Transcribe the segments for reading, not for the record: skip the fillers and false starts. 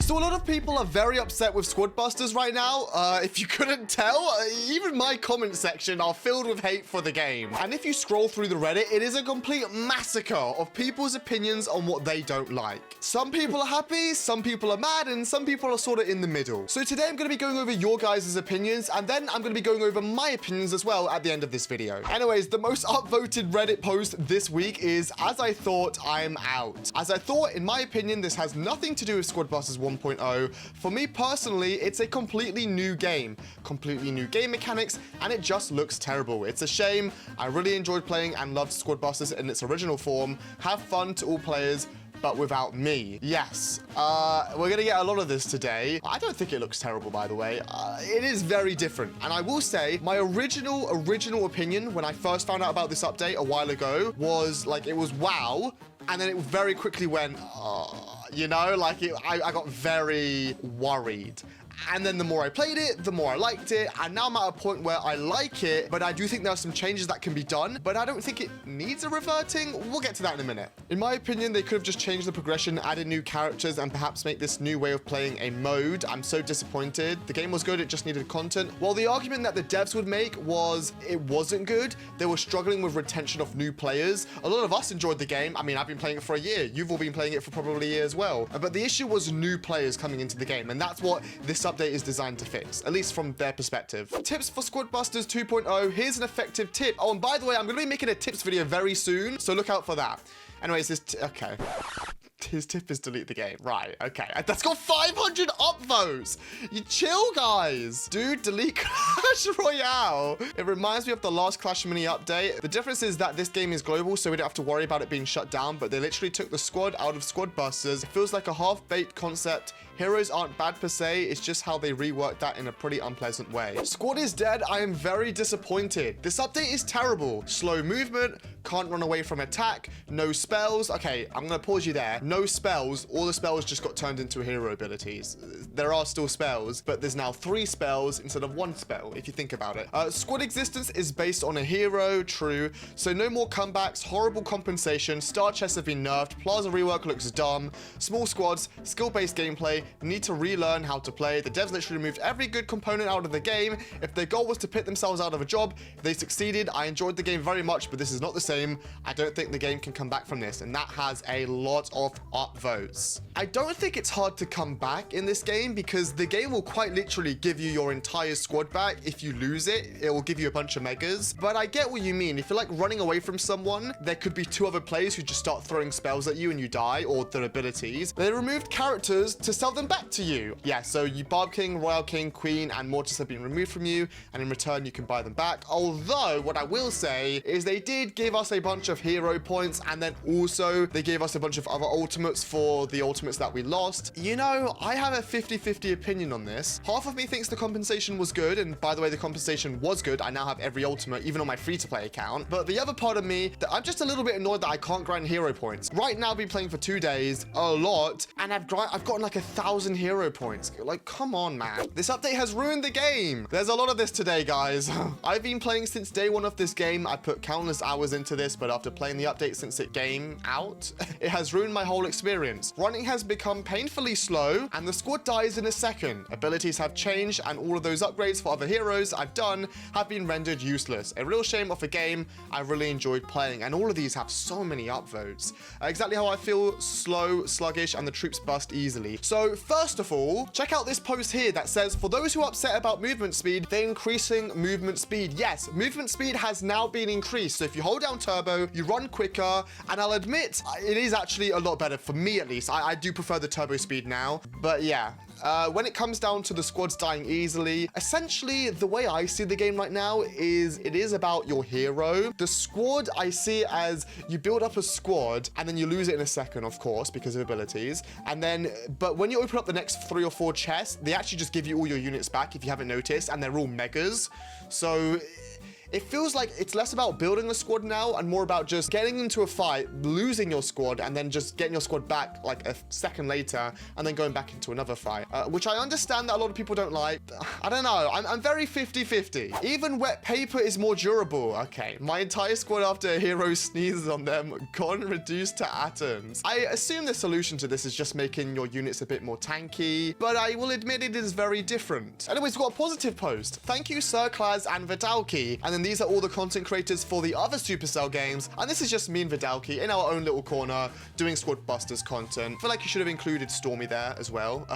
So a lot of people are very upset with squad busters right now. If you couldn't tell, even my comment section are filled with hate for the game. And if you scroll through the Reddit, it is a complete massacre of people's opinions on what they don't like. Some people are happy, some people are mad, and some people are sort of in the middle. So today I'm going to be going over your guys' opinions, and then I'm going to be going over my opinions as well at the end of this video. Anyways, the most upvoted Reddit post this week is, as I thought, I'm out. As I thought, in my opinion, this has nothing to do with Squad Busters 1.0. For me personally, it's a completely new game mechanics, and it just looks terrible. It's a shame. I really enjoyed playing and loved Squad Busters in its original form. Have fun to all players, but without me. Yes, we're gonna get a lot of this today. I don't think it looks terrible, by the way. It is very different. And I will say, my original opinion when I first found out about this update a while ago was like, it was wow. And then it very quickly went, you know, like I got very worried. And then the more I played it, the more I liked it. And now I'm at a point where I like it, but I do think there are some changes that can be done, but I don't think it needs a reverting. We'll get to that in a minute. In my opinion, they could have just changed the progression, added new characters, and perhaps make this new way of playing a mode. I'm so disappointed. The game was good, it just needed content. While the argument that the devs would make was it wasn't good, they were struggling with retention of new players. A lot of us enjoyed the game. I mean, I've been playing it for a year. You've all been playing it for probably a year as well. But the issue was new players coming into the game, and that's what this update is designed to fix, at least from their perspective. Tips for Squad Busters 2.0. Here's an effective tip. Oh, and by the way, I'm going to be making a tips video very soon, so look out for that. Anyways, okay. His tip is delete the game. Right, okay. That's got 500 upvotes. You chill, guys. Dude, delete Clash Royale. It reminds me of the last Clash Mini update. The difference is that this game is global, so we don't have to worry about it being shut down, but they literally took the squad out of Squad Busters. It feels like a half-baked concept. Heroes aren't bad per se, it's just how they reworked that in a pretty unpleasant way. Squad is dead. I am very disappointed. This update is terrible. Slow movement, can't run away from attack, no spells. Okay, I'm gonna pause you there. No spells, all the spells just got turned into hero abilities. There are still spells, but there's now 3 spells instead of 1 spell, if you think about it. Squad existence is based on a hero, true. So no more comebacks, horrible compensation, star chests have been nerfed, plaza rework looks dumb, small squads, skill-based gameplay, need to relearn how to play. The devs literally removed every good component out of the game. If their goal was to pit themselves out of a job, they succeeded. I enjoyed the game very much, but this is not the same. I don't think the game can come back from this, and that has a lot of upvotes. I don't think it's hard to come back in this game because the game will quite literally give you your entire squad back. If you lose it, it will give you a bunch of megas. But I get what you mean. If you're like running away from someone, there could be 2 other players who just start throwing spells at you and you die, or their abilities. They removed characters to sell them back to you. Yeah, so you Barb King, Royal King, Queen, and Mortis have been removed from you, and in return you can buy them back. Although, what I will say is they did give us a bunch of hero points, and then also they gave us a bunch of other ultimates for the ultimates that we lost. You know, I have a 50-50 opinion on this. Half of me thinks the compensation was good, and by the way, the compensation was good. I now have every ultimate, even on my free-to-play account. But the other part of me, that I'm just a little bit annoyed that I can't grind hero points. Right now, I've been playing for 2 days, a lot, and I've gotten like 1,000 hero points. Like, come on, man. This update has ruined the game. There's a lot of this today, guys. I've been playing since day 1 of this game. I put countless hours into this, but after playing the update since it came out, it has ruined my whole experience. Running has become painfully slow, and the squad dies in a second. Abilities have changed, and all of those upgrades for other heroes I've done have been rendered useless. A real shame of a game I really enjoyed playing, and all of these have so many upvotes. Exactly how I feel: slow, sluggish, and the troops bust easily. So first of all, check out this post here that says, for those who are upset about movement speed, they're increasing movement speed. Yes, movement speed has now been increased. So if you hold down turbo, you run quicker, and I'll admit, it is actually a lot better for me at least. I do prefer the turbo speed now, but yeah. When it comes down to the squads dying easily, essentially the way I see the game right now is it is about your hero. The squad, I see it as you build up a squad and then you lose it in a second, of course, because of abilities. And then, but when you open up the next 3 or 4 chests, they actually just give you all your units back if you haven't noticed, and they're all megas. So it feels like it's less about building a squad now and more about just getting into a fight, losing your squad, and then just getting your squad back like a second later, and then going back into another fight, which I understand that a lot of people don't like. I don't know. I'm very 50-50. Even wet paper is more durable. Okay, my entire squad after a hero sneezes on them gone reduced to atoms. I assume the solution to this is just making your units a bit more tanky, but I will admit it is very different. Anyways, we've got a positive post. Thank you, Sir Claz and Vidalki. And then these are all the content creators for the other Supercell games. And this is just me and Vidalki in our own little corner doing Squad Busters content. I feel like you should have included Stormy there as well.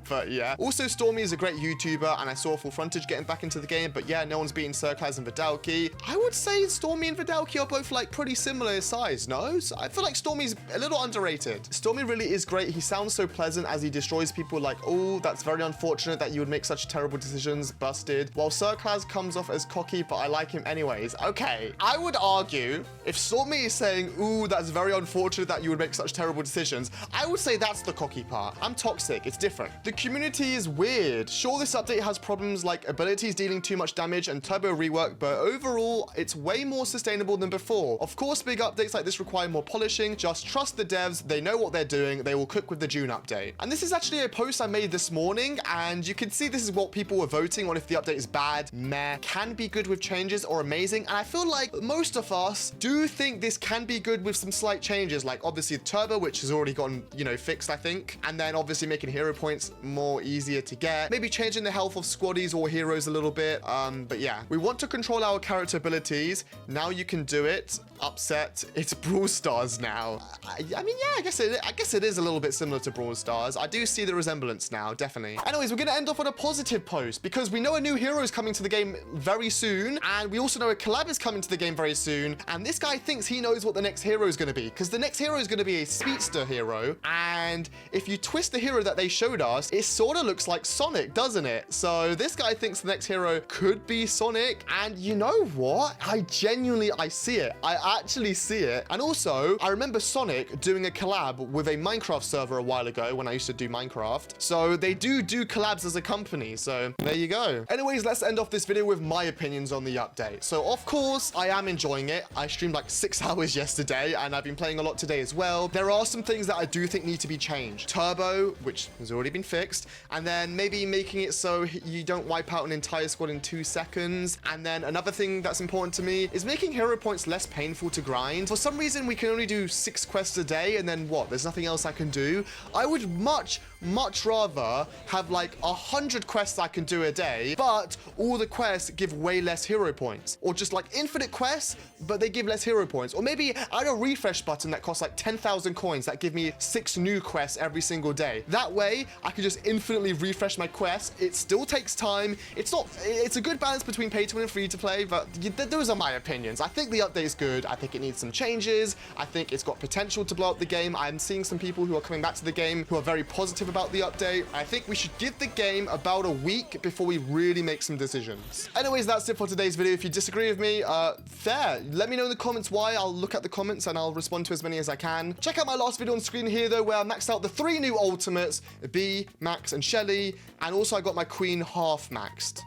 But yeah. Also, Stormy is a great YouTuber, and I saw Full Frontage getting back into the game. But yeah, no one's beaten Sir Claz and Vidalki. I would say Stormy and Vidalki are both like pretty similar size, no? So I feel like Stormy's a little underrated. Stormy really is great. He sounds so pleasant as he destroys people like, oh, that's very unfortunate that you would make such terrible decisions, busted. While Sir Claz comes off as cocky, but I like him anyways. Okay, I would argue if Stormy is saying, ooh, that's very unfortunate that you would make such terrible decisions, I would say that's the cocky part. I'm toxic, it's different. The community is weird. Sure, this update has problems like abilities dealing too much damage and turbo rework, but overall, it's way more sustainable than before. Of course, big updates like this require more polishing. Just trust the devs. They know what they're doing. They will cook with the June update. And this is actually a post I made this morning, and you can see this is what people were voting on if the update is bad, meh, can be good with changes, or amazing. And I feel like most of us do think this can be good with some slight changes, like obviously the turbo, which has already gotten, you know, fixed, I think. And then obviously making hero points more easier to get. Maybe changing the health of squaddies or heroes a little bit. But yeah, we want to control our character abilities. Now you can do it. Upset. It's Brawl Stars now. I mean, yeah, I guess it is a little bit similar to Brawl Stars. I do see the resemblance now, definitely. Anyways, we're going to end off on a positive post because we know a new hero is coming to the game very soon, and we also know a collab is coming to the game very soon, and this guy thinks he knows what the next hero is going to be because the next hero is going to be a speedster hero, and if you twist the hero that they showed us, it sort of looks like Sonic, doesn't it? So this guy thinks the next hero could be Sonic, and you know what? I see it. I actually see it. And also, I remember Sonic doing a collab with a Minecraft server a while ago when I used to do Minecraft. So they do collabs as a company. So there you go. Anyways, let's end off this video with my opinions on the update. So of course, I am enjoying it. I streamed like 6 hours yesterday and I've been playing a lot today as well. There are some things that I do think need to be changed. Turbo, which has already been fixed, and then maybe making it so you don't wipe out an entire squad in 2 seconds. And then another thing that's important to me is making hero points less painful to grind. For some reason, we can only do 6 quests a day, and then what? There's nothing else I can do. I would much rather have like 100 quests I can do a day, but all the quests give way less hero points. Or just like infinite quests, but they give less hero points. Or maybe add a refresh button that costs like 10,000 coins that give me 6 new quests every single day. That way, I can just infinitely refresh my quests. It still takes time. It's a good balance between pay to win and free to play, but those are my opinions. I think the update is good. I think it needs some changes. I think it's got potential to blow up the game. I'm seeing some people who are coming back to the game who are very positive about the update. I think we should give the game about a week before we really make some decisions. Anyways, that's it for today's video. If you disagree with me, fair. Let me know in the comments why. I'll look at the comments and I'll respond to as many as I can. Check out my last video on screen here though, where I maxed out the 3 new ultimates, Bee, Max, and Shelly. And also I got my Queen half maxed.